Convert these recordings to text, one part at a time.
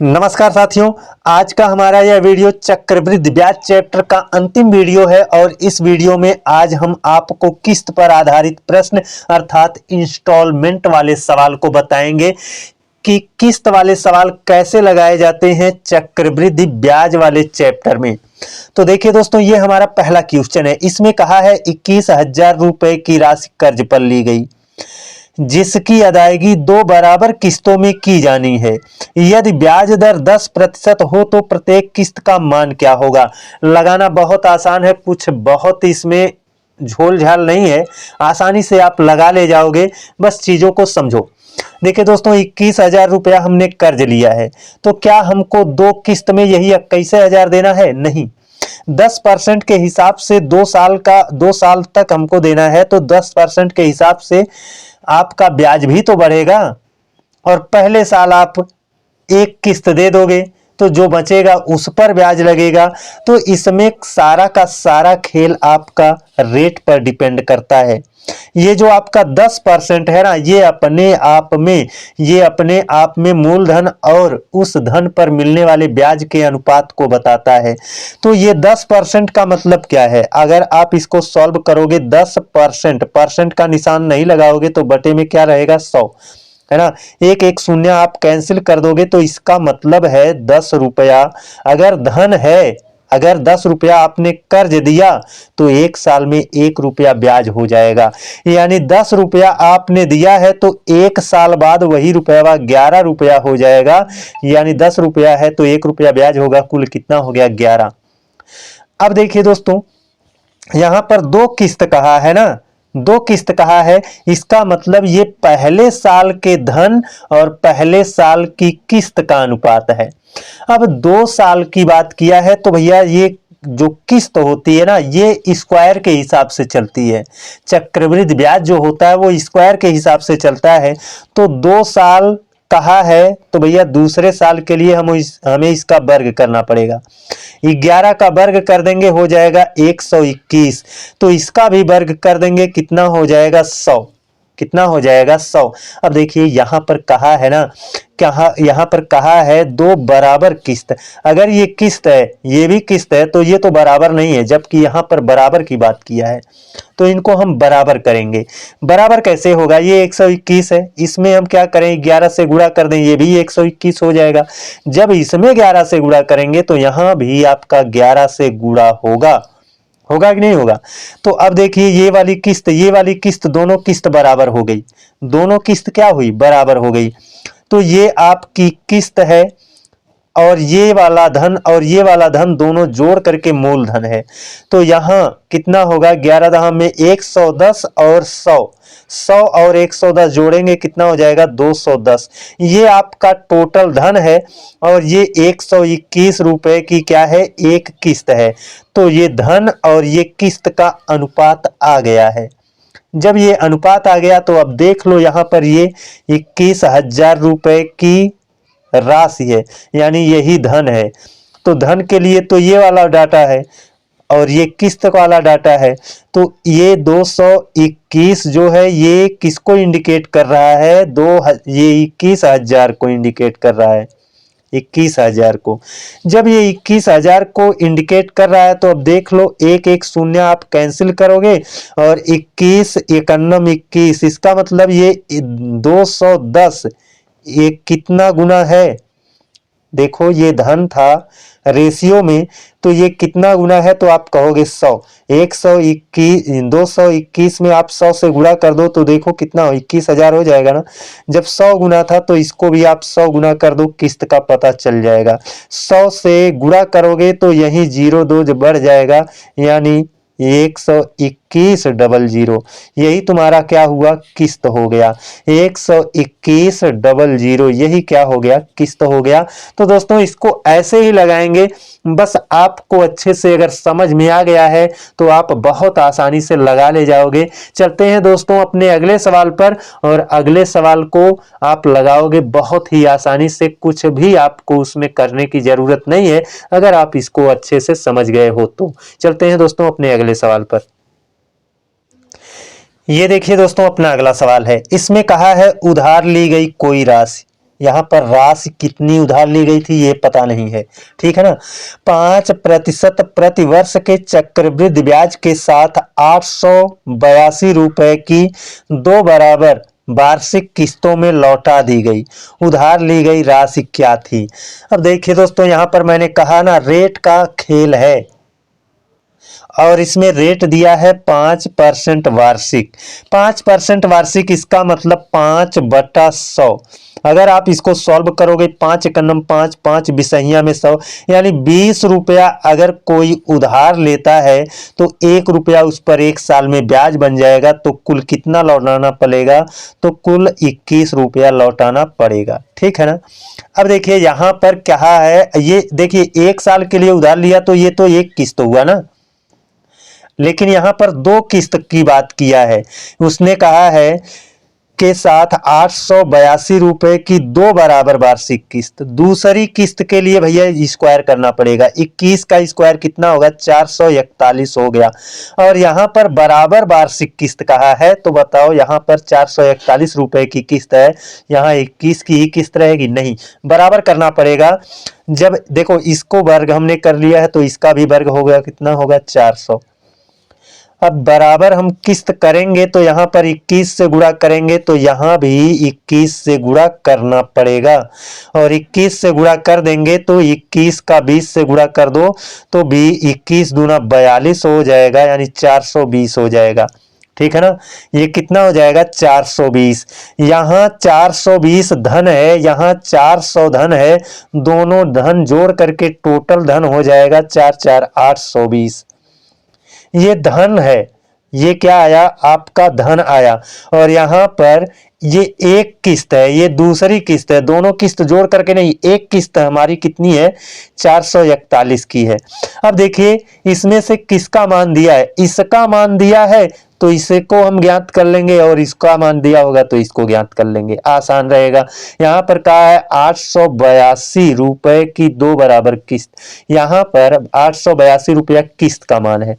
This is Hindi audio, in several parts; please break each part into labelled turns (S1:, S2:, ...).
S1: नमस्कार साथियों, आज का हमारा यह वीडियो चक्रवृद्धि ब्याज चैप्टर का अंतिम वीडियो है और इस वीडियो में आज हम आपको किस्त पर आधारित प्रश्न अर्थात इंस्टॉलमेंट वाले सवाल को बताएंगे कि किस्त वाले सवाल कैसे लगाए जाते हैं चक्रवृद्धि ब्याज वाले चैप्टर में। तो देखिए दोस्तों, ये हमारा पहला क्वेश्चन है। इसमें कहा है 21,000 रुपए की राशि कर्ज पर ली गई जिसकी अदायगी 2 बराबर किस्तों में की जानी है। यदि ब्याज दर 10% हो तो प्रत्येक किस्त का मान क्या होगा। लगाना बहुत आसान है, कुछ बहुत इसमें झोल झाल नहीं है, आसानी से आप लगा ले जाओगे, बस चीजों को समझो। देखिए दोस्तों, 21,000 रुपया हमने कर्ज लिया है, तो क्या हमको 2 किस्त में यही 21,000 देना है? नहीं, 10% के हिसाब से 2 साल तक हमको देना है, तो 10% के हिसाब से आपका ब्याज भी तो बढ़ेगा और पहले साल आप एक किस्त दे दोगे तो जो बचेगा उस पर ब्याज लगेगा। तो इसमें सारा का सारा खेल आपका रेट पर डिपेंड करता है। ये जो आपका 10% है ना, ये अपने आप में मूलधन और उस धन पर मिलने वाले ब्याज के अनुपात को बताता है। तो ये 10% का मतलब क्या है? अगर आप इसको सॉल्व करोगे 10% परसेंट का निशान नहीं लगाओगे तो बटे में क्या रहेगा? 100 है ना। एक एक शून्य आप कैंसिल कर दोगे तो इसका मतलब है 10 रुपया अगर धन है, अगर 10 रुपया आपने कर्ज दिया तो 1 साल में 1 रुपया ब्याज हो जाएगा। यानी 10 रुपया आपने दिया है तो 1 साल बाद वही रुपया 11 रुपया हो जाएगा। यानी 10 रुपया है तो 1 रुपया ब्याज होगा, कुल कितना हो गया? 11। अब देखिए दोस्तों, यहां पर 2 किस्त कहा है ना, 2 किस्त कहा है, इसका मतलब ये पहले साल के धन और पहले साल की किस्त का अनुपात है। अब 2 साल की बात किया है तो भैया ये जो किस्त होती है ना, ये स्क्वायर के हिसाब से चलती है। चक्रवृद्धि ब्याज जो होता है वो स्क्वायर के हिसाब से चलता है। तो 2 साल कहा है तो भैया दूसरे साल के लिए हमें इसका वर्ग करना पड़ेगा। 11 का वर्ग कर देंगे हो जाएगा 121, तो इसका भी वर्ग कर देंगे, कितना हो जाएगा? 100। कितना हो जाएगा? 100। अब देखिए यहां पर कहा है ना, यहां पर कहा है 2 बराबर किस्त। अगर ये किस्त है, ये भी किस्त है, तो ये तो बराबर नहीं है, जबकि यहां पर बराबर की बात किया है, तो इनको हम बराबर करेंगे। बराबर कैसे होगा? ये 121 है, इसमें हम क्या करें? 11 से गुणा कर दें, ये भी 121 हो जाएगा। जब इसमें 11 से गुणा करेंगे तो यहां भी आपका 11 से गुणा होगा। होगा कि नहीं होगा? तो अब देखिए ये वाली किस्त दोनों किस्त बराबर हो गई। दोनों किस्त क्या हुई? बराबर हो गई। तो ये आपकी किस्त है और ये वाला धन दोनों जोड़ करके मूलधन है। तो यहां कितना होगा? 11 दहा में 110 और 100 और 110 जोड़ेंगे कितना हो जाएगा? 210। ये आपका टोटल धन है और ये 121 रुपए की क्या है? एक किस्त है। तो ये धन और ये किस्त का अनुपात आ गया है। जब ये अनुपात आ गया तो अब देख लो, यहां पर ये 21,000 रुपए की राशि है, यानी यही धन है। तो धन के लिए तो ये वाला डाटा है और ये किस्त वाला डाटा है। तो ये 221 जो है ये किसको इंडिकेट कर रहा है? ये 21,000 को इंडिकेट कर रहा है। 21,000 को। जब ये 21,000 को इंडिकेट कर रहा है तो अब देख लो, एक एक शून्य आप कैंसिल करोगे और 21 एकन्नम 21, इसका मतलब ये 210 ये कितना गुना है? देखो ये धन था रेशियो में, तो ये कितना गुना है? तो आप कहोगे 100। 221 में आप 100 से गुणा कर दो तो देखो कितना हो? 21,000 हो जाएगा ना। जब 100 गुना था तो इसको भी आप 100 गुना कर दो, किस्त का पता चल जाएगा। 100 से गुणा करोगे तो यही 02 बढ़ जाएगा, यानी 121,000। यही तुम्हारा क्या हुआ? किस्त हो गया। 121,000 यही क्या हो गया? किस्त हो गया। तो दोस्तों इसको ऐसे ही लगाएंगे, बस आपको अच्छे से अगर समझ में आ गया है तो आप बहुत आसानी से लगा ले जाओगे। चलते हैं दोस्तों अपने अगले सवाल पर, और अगले सवाल को आप लगाओगे बहुत ही आसानी से, कुछ भी आपको उसमें करने की जरूरत नहीं है अगर आप इसको अच्छे से समझ गए हो तो। चलते हैं दोस्तों अपने अगले सवाल पर। ये देखिए दोस्तों अपना अगला सवाल है। इसमें कहा है उधार ली गई कोई राशि यहाँ पर राशि कितनी उधार ली गई थी ये पता नहीं है, ठीक है ना। 5% प्रति वर्ष के चक्रवृद्धि ब्याज के साथ 882 रुपए की 2 बराबर वार्षिक किस्तों में लौटा दी गई उधार ली गई राशि क्या थी। अब देखिए दोस्तों, यहाँ पर मैंने कहा ना, रेट का खेल है और इसमें रेट दिया है 5% वार्षिक। 5% वार्षिक, इसका मतलब 5/100। अगर आप इसको सॉल्व करोगे, 5 एकम 5, 5 बिसहिया में 100, यानी 20 रुपया अगर कोई उधार लेता है तो 1 रुपया उस पर 1 साल में ब्याज बन जाएगा, तो कुल कितना लौटाना पड़ेगा, तो कुल 21 रुपया लौटाना पड़ेगा, ठीक है ना। अब देखिए यहाँ पर क्या है, ये देखिए 1 साल के लिए उधार लिया तो ये तो एक किस्त हुआ ना, लेकिन यहां पर 2 किस्त की बात किया है। उसने कहा है के साथ 882 रुपए की 2 बराबर वार्षिक किस्त। दूसरी किस्त के लिए भैया स्क्वायर करना पड़ेगा, 21 का स्क्वायर कितना होगा, 441 हो गया। और यहां पर बराबर वार्षिक किस्त कहा है, तो बताओ यहां पर 441 रुपए की किस्त है, यहां 21 की ही किस्त रहेगी, नहीं, बराबर करना पड़ेगा। जब देखो इसको वर्ग हमने कर लिया है तो इसका भी वर्ग होगा, कितना होगा, 400। अब बराबर हम किस्त करेंगे तो यहाँ पर 21 से गुणा करेंगे तो यहाँ भी 21 से गुणा करना पड़ेगा, और 21 से गुणा कर देंगे तो 21 का 20 से गुणा कर दो तो भी 21 दूना 42 हो जाएगा, यानी 420 हो जाएगा, ठीक है ना। ये कितना हो जाएगा, 420। यहाँ 420 धन है, यहाँ 400 धन है, दोनों धन जोड़ करके टोटल धन हो जाएगा 4 4 820। ये धन है, ये क्या आया, आपका धन आया। और यहाँ पर ये एक किस्त है, ये दूसरी किस्त है, दोनों किस्त जोड़ करके नहीं, एक किस्त हमारी कितनी है, 441 की है। अब देखिए इसमें से किसका मान दिया है, इसका मान दिया है तो इसको हम ज्ञात कर लेंगे, और इसका मान दिया होगा तो इसको ज्ञात कर लेंगे, आसान रहेगा। यहाँ पर कहा है 882 रुपए की 2 बराबर किस्त, यहाँ पर 882 रुपया किस्त का मान है,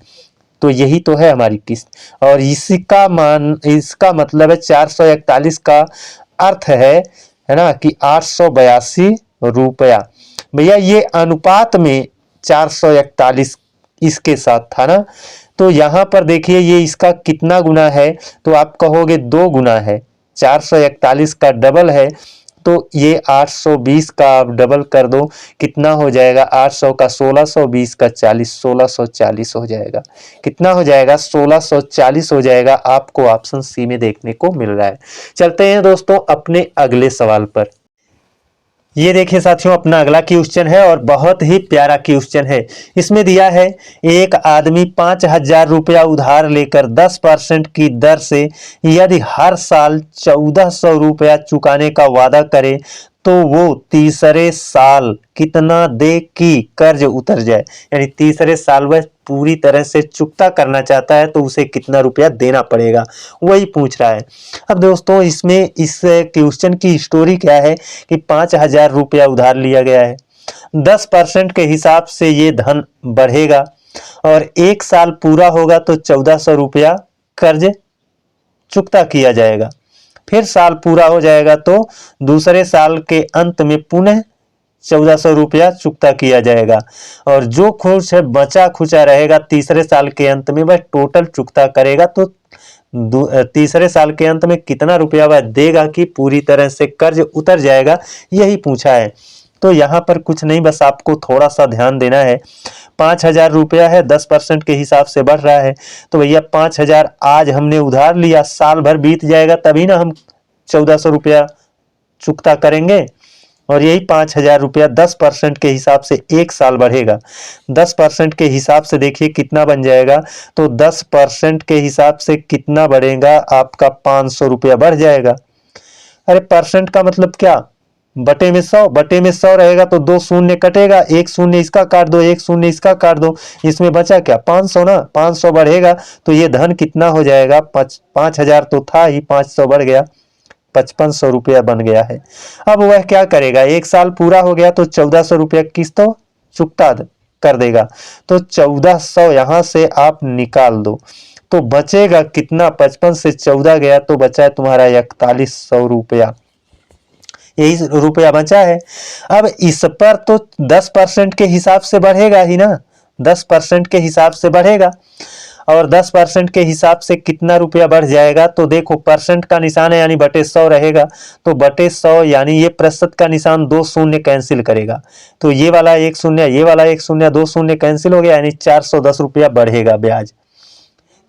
S1: तो यही तो है हमारी किस्त, और इसका मान, इसका मतलब है 441 का अर्थ है ना, कि 882 रुपया। भैया ये अनुपात में 441 इसके साथ था ना, तो यहां पर देखिए ये इसका कितना गुना है, तो आप कहोगे 2 गुना है, 441 का डबल है, तो ये 820 का आप डबल कर दो, कितना हो जाएगा, 800 का 1600, 20 का 40, 1640 हो जाएगा। कितना हो जाएगा, 1640 हो जाएगा। आपको ऑप्शन सी में देखने को मिल रहा है। चलते हैं दोस्तों अपने अगले सवाल पर। ये देखिए साथियों, अपना अगला क्वेश्चन है और बहुत ही प्यारा क्वेश्चन है। इसमें दिया है, एक आदमी 5000 रुपया उधार लेकर 10% की दर से यदि हर साल 1400 रुपया चुकाने का वादा करे तो वो तीसरे साल कितना दे कि कर्ज उतर जाए, यानी तीसरे साल वह पूरी तरह से चुकता करना चाहता है तो उसे कितना रुपया देना पड़ेगा, वही पूछ रहा है। अब दोस्तों इसमें इस क्वेश्चन की स्टोरी क्या है कि 5000 रुपया उधार लिया गया है, 10% के हिसाब से ये धन बढ़ेगा और 1 साल पूरा होगा तो 1400 रुपया कर्ज चुकता किया जाएगा। फिर साल पूरा हो जाएगा तो दूसरे साल के अंत में पुनः 1400 रुपया चुकता किया जाएगा, और जो कुछ बचा खुचा रहेगा तीसरे साल के अंत में वह टोटल चुकता करेगा। तो तीसरे साल के अंत में कितना रुपया वह देगा कि पूरी तरह से कर्ज उतर जाएगा, यही पूछा है। तो यहाँ पर कुछ नहीं, बस आपको थोड़ा सा ध्यान देना है। 5000 रुपया है, 10% के हिसाब से बढ़ रहा है, तो भैया 5000 आज हमने उधार लिया, साल भर बीत जाएगा तभी ना हम 1400 रुपया चुकता करेंगे, और यही 5000 रुपया 10% के हिसाब से 1 साल बढ़ेगा। 10% के हिसाब से देखिए कितना बन जाएगा, तो 10% के हिसाब से कितना बढ़ेगा, आपका 500 रुपया बढ़ जाएगा। अरे परसेंट का मतलब क्या, बटे में 100, बटे में 100 रहेगा तो 2 शून्य कटेगा, 1 शून्य इसका काट दो, 1 शून्य इसका काट दो, इसमें बचा क्या, 500 ना, 500 बढ़ेगा तो ये धन कितना हो जाएगा, 5000 तो था ही, 500 बढ़ गया, 5500 रुपया बन गया है। अब वह क्या करेगा, 1 साल पूरा हो गया तो 1400 रुपया किस्त तो चुकता कर देगा, तो 1400 यहां से आप निकाल दो तो बचेगा कितना, 55 से 14 गया तो बचा है तुम्हारा 4100 रुपया। यही रुपया बचा है। अब इस पर तो 10% के हिसाब से बढ़ेगा ही ना, 10% के हिसाब से बढ़ेगा। और 10% के हिसाब से कितना रुपया बढ़ जाएगा, तो देखो परसेंट का निशान है यानी बटे 100 रहेगा, तो बटे 100 यानी ये प्रतिशत का निशान 2 शून्य कैंसिल करेगा, तो ये वाला 1 शून्य, ये वाला 1 शून्य, 2 शून्य कैंसिल हो गया, यानी 410 रुपया बढ़ेगा ब्याज।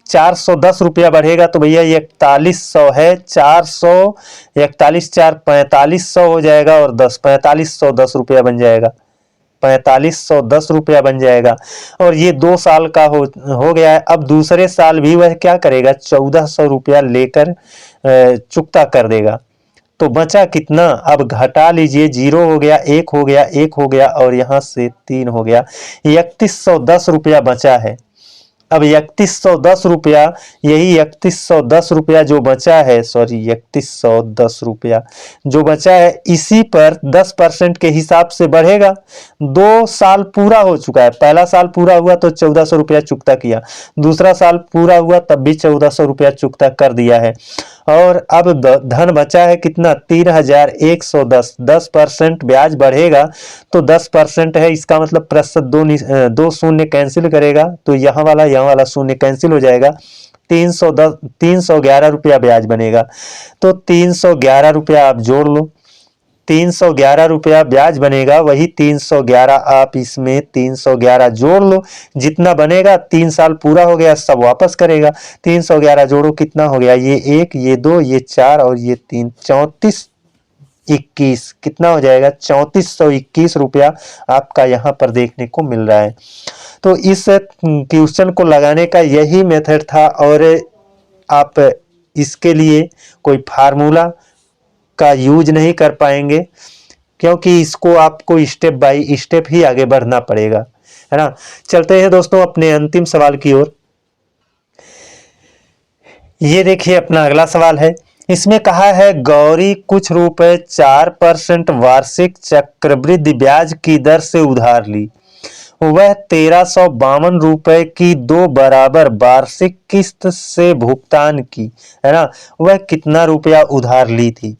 S1: 410 रुपया बढ़ेगा तो भैया ये 4100 है, 400 41 4 4500 हो जाएगा, और 10 4510 रुपया बन जाएगा, 4510 रुपया बन जाएगा। और ये 2 साल का हो गया है। अब दूसरे साल भी वह क्या करेगा, 1400 रुपया लेकर चुकता कर देगा। तो बचा कितना, अब घटा लीजिए, 0 हो गया, 1 हो गया, 1 हो गया, और यहाँ से 3 हो गया, 3110 रुपया बचा है। अब 3110 रुपया, यही 3110 रुपया जो बचा है, सॉरी 3110 रुपया जो बचा है, इसी पर 10% के हिसाब से बढ़ेगा। 2 साल पूरा हो चुका है, पहला साल पूरा हुआ तो 1400 रुपया चुकता किया, दूसरा साल पूरा हुआ तब भी 1400 रुपया चुकता कर दिया है। और अब धन बचा है कितना, 3110, 10% ब्याज बढ़ेगा तो 10% है, इसका मतलब प्रतिशत 2 शून्य कैंसिल करेगा, तो यहाँ वाला शून्य कैंसिल हो जाएगा, 311 रुपया ब्याज बनेगा। तो 311 रुपया आप जोड़ लो, 311 रुपया ब्याज बनेगा, वही 311 आप इसमें 311 जोड़ लो, जितना बनेगा 3 साल पूरा हो गया, सब वापस करेगा। 311 जोड़ो, कितना हो गया, ये 1, ये 2, ये 4 और ये 3, 3421, कितना हो जाएगा, 3421 रुपया आपका यहाँ पर देखने को मिल रहा है। तो इस क्वेश्चन को लगाने का यही मेथड था, और आप इसके लिए कोई फार्मूला का यूज नहीं कर पाएंगे, क्योंकि इसको आपको स्टेप बाय स्टेप ही आगे बढ़ना पड़ेगा, है ना। चलते हैं दोस्तों अपने अंतिम सवाल की ओर। ये देखिए अपना अगला सवाल है, इसमें कहा है गौरी कुछ रुपए 4% वार्षिक चक्रवृद्धि ब्याज की दर से उधार ली, वह 1352 रुपए की 2 बराबर वार्षिक किस्त से भुगतान की, है ना। वह कितना रुपया उधार ली थी,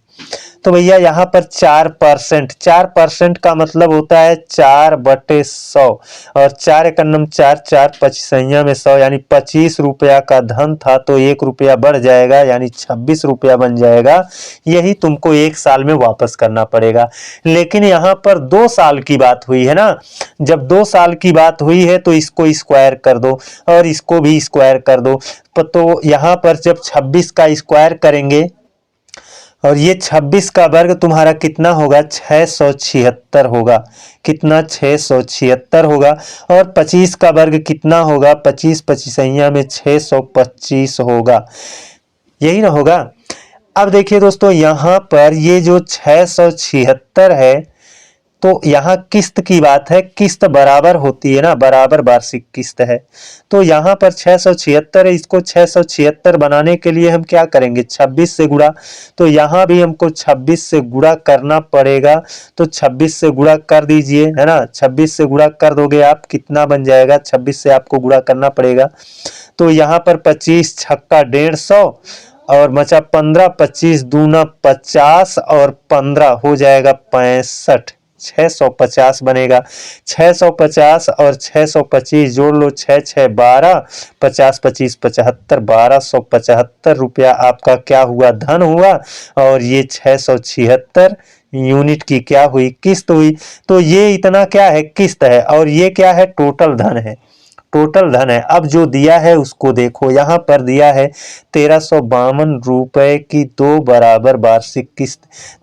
S1: तो भैया यहाँ पर 4% का मतलब होता है 4/100, और 4 एकन्नम 4, 4 पचीसैया में 100, यानी 25 रुपया का धन था तो 1 रुपया बढ़ जाएगा, यानी 26 रुपया बन जाएगा। यही तुमको 1 साल में वापस करना पड़ेगा। लेकिन यहाँ पर 2 साल की बात हुई है ना, जब 2 साल की बात हुई है तो इसको स्क्वायर कर दो और इसको भी स्क्वायर कर दो, तो यहाँ पर जब 26 का स्क्वायर करेंगे और ये 26 का वर्ग तुम्हारा कितना होगा, 676 होगा, कितना 676 होगा। और 25 का वर्ग कितना होगा, 25 पचीसैया में 625 होगा, यही ना होगा। अब देखिए दोस्तों यहाँ पर ये जो 676 है, तो यहाँ किस्त की बात है, किस्त बराबर होती है ना, बराबर वार्षिक किस्त है, तो यहाँ पर 676 है, इसको 676 बनाने के लिए हम क्या करेंगे, 26 से गुणा, तो यहाँ भी हमको 26 से गुणा करना पड़ेगा, तो 26 से गुणा कर दीजिए, है ना। 26 से गुणा कर दोगे आप, कितना बन जाएगा, 26 से आपको गुणा करना पड़ेगा, तो यहाँ पर 25 छक्का 150 और बचा 15, 25 दूना 50 और 15 हो जाएगा 65, 650 बनेगा। 650 और 625 जोड़ लो, 6 6 12, 50 25 75, 1275 रुपया आपका क्या हुआ, धन हुआ, और ये 676 यूनिट की क्या हुई, किस्त हुई। तो ये इतना क्या है, किस्त है, और ये क्या है, टोटल धन है, टोटल धन है। अब जो दिया है उसको देखो, यहाँ पर दिया है 1352 रुपए की 2 बराबर वार्षिक किस्त,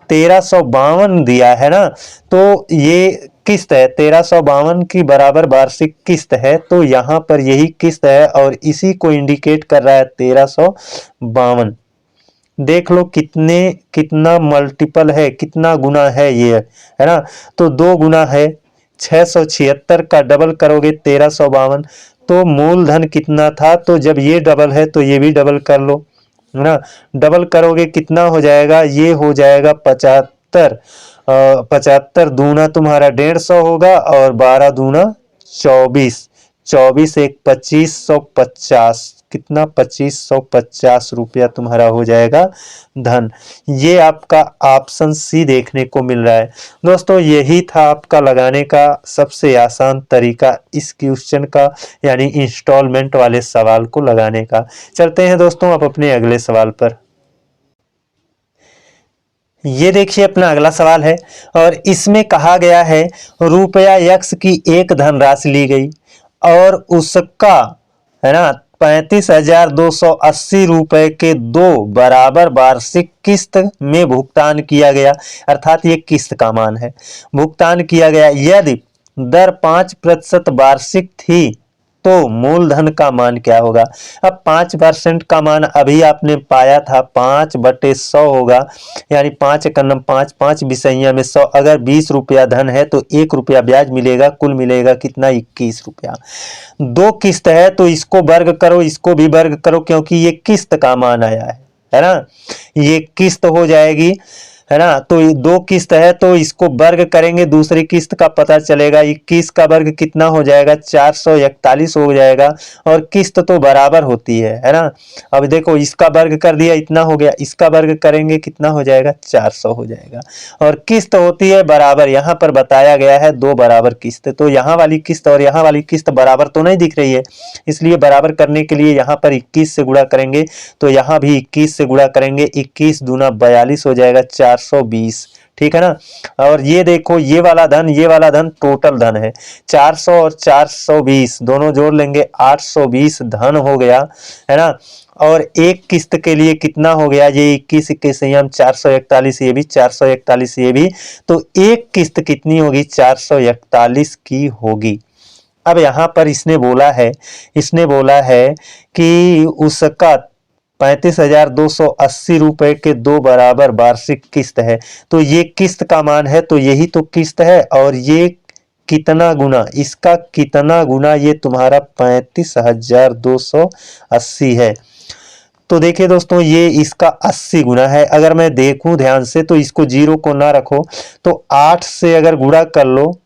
S1: 1352 दिया है ना, तो ये किस्त है, 1352 की बराबर वार्षिक किस्त है, तो यहाँ पर यही किस्त है और इसी को इंडिकेट कर रहा है 1352। देख लो कितना मल्टीपल है, कितना गुना है ये, है ना, तो 2 गुना है। 676 का डबल करोगे 1352, तो मूलधन कितना था, तो जब ये डबल है तो ये भी डबल कर लो, है ना। डबल करोगे कितना हो जाएगा, ये हो जाएगा 75, 75 दूना तुम्हारा 150 होगा और 12 दूना 24, 24 एक 2550, कितना 2550 रुपया तुम्हारा हो जाएगा धन। ये आपका ऑप्शन सी देखने को मिल रहा है। दोस्तों यही था आपका लगाने का सबसे आसान तरीका इस क्वेश्चन का, यानी इंस्टॉलमेंट वाले सवाल को लगाने का। चलते हैं दोस्तों अब अपने अगले सवाल पर। ये देखिए अपना अगला सवाल है और इसमें कहा गया है रुपया यक्स की एक धनराशि ली गई और उसका, है ना, 35,280 रुपए के 2 बराबर वार्षिक किस्त में भुगतान किया गया, अर्थात ये किस्त का मान है, भुगतान किया गया। यदि दर 5% वार्षिक थी तो मूलधन का मान क्या होगा। अब 5% का मान अभी आपने पाया था 5/100 होगा, यानी 5 कन्नम 5, 5 बिसैया में 100। अगर 20 रुपया धन है तो 1 रुपया ब्याज मिलेगा, कुल मिलेगा कितना 21 रुपया। 2 किस्त है तो इसको वर्ग करो, इसको भी वर्ग करो, क्योंकि ये किस्त का मान आया है ना, ये किस्त हो जाएगी, है ना। तो 2 किस्त है तो इसको वर्ग करेंगे, दूसरी किस्त का पता चलेगा। 21 का वर्ग कितना हो जाएगा 441 हो जाएगा, और किस्त तो बराबर होती है ना। अब देखो इसका वर्ग कर दिया इतना हो गया, इसका वर्ग करेंगे कितना हो जाएगा 400 हो जाएगा, और किस्त होती है बराबर। यहाँ पर बताया गया है 2 बराबर किस्त, तो यहाँ वाली किस्त और यहाँ वाली किस्त बराबर तो नहीं दिख रही है, इसलिए बराबर करने के लिए यहाँ पर 21 से गुणा करेंगे, तो यहाँ भी 21 से गुणा करेंगे, 21 दूना 42 हो जाएगा 420, ठीक है ना। और ये देखो ये वाला धन टोटल धन है, 400 और 420 दोनों जोड़ लेंगे 820 धन हो गया, है ना। और एक किस्त के लिए कितना हो गया, ये 21 के संयम 441, ये भी 441, ये भी, तो एक किस्त कितनी होगी 441 की होगी। अब यहाँ पर इसने बोला है कि उसका 35,280 रुपए के 2 बराबर वार्षिक किस्त है, तो ये किस्त का मान है, तो यही तो किस्त है। और ये कितना गुना, इसका कितना गुना, ये तुम्हारा 35,280 है। तो देखिए दोस्तों ये इसका 80 गुना है। अगर मैं देखूं ध्यान से तो इसको जीरो को ना रखो, तो 8 से अगर गुणा कर लो,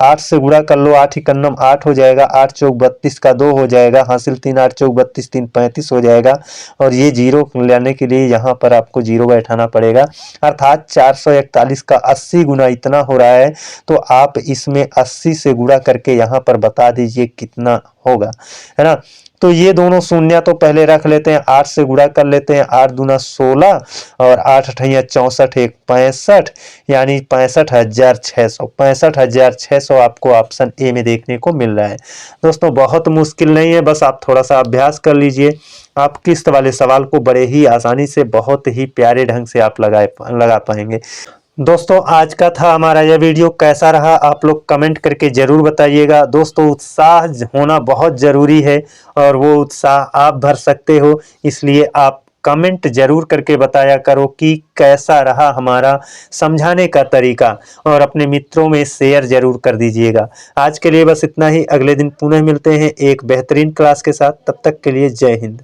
S1: 8 से गुणा कर लो, 8 कन्नम 8 हो जाएगा, 8 चौक 32 का 2 हो जाएगा, हासिल 3, 8 चौक 32, 3 35 हो जाएगा। और ये जीरो लेने के लिए यहाँ पर आपको जीरो बैठाना पड़ेगा, अर्थात 441 का 80 गुना इतना हो रहा है। तो आप इसमें 80 से गुणा करके यहाँ पर बता दीजिए कितना होगा, है ना। तो ये दोनों शून्य तो पहले रख लेते हैं, 8 से गुणा कर लेते हैं, 8 दूना 16 और 8 अठैया 64, 1 65, यानी 65,600, 65,600 आपको ऑप्शन ए में देखने को मिल रहा है। दोस्तों बहुत मुश्किल नहीं है, बस आप थोड़ा सा अभ्यास कर लीजिए, आप किस्त वाले सवाल को बड़े ही आसानी से, बहुत ही प्यारे ढंग से आप लगा पाएंगे। दोस्तों आज का था हमारा यह वीडियो, कैसा रहा आप लोग कमेंट करके ज़रूर बताइएगा। दोस्तों उत्साह होना बहुत ज़रूरी है और वो उत्साह आप भर सकते हो, इसलिए आप कमेंट ज़रूर करके बताया करो कि कैसा रहा हमारा समझाने का तरीका, और अपने मित्रों में शेयर ज़रूर कर दीजिएगा। आज के लिए बस इतना ही, अगले दिन पुनः मिलते हैं एक बेहतरीन क्लास के साथ, तब तक के लिए जय हिंद।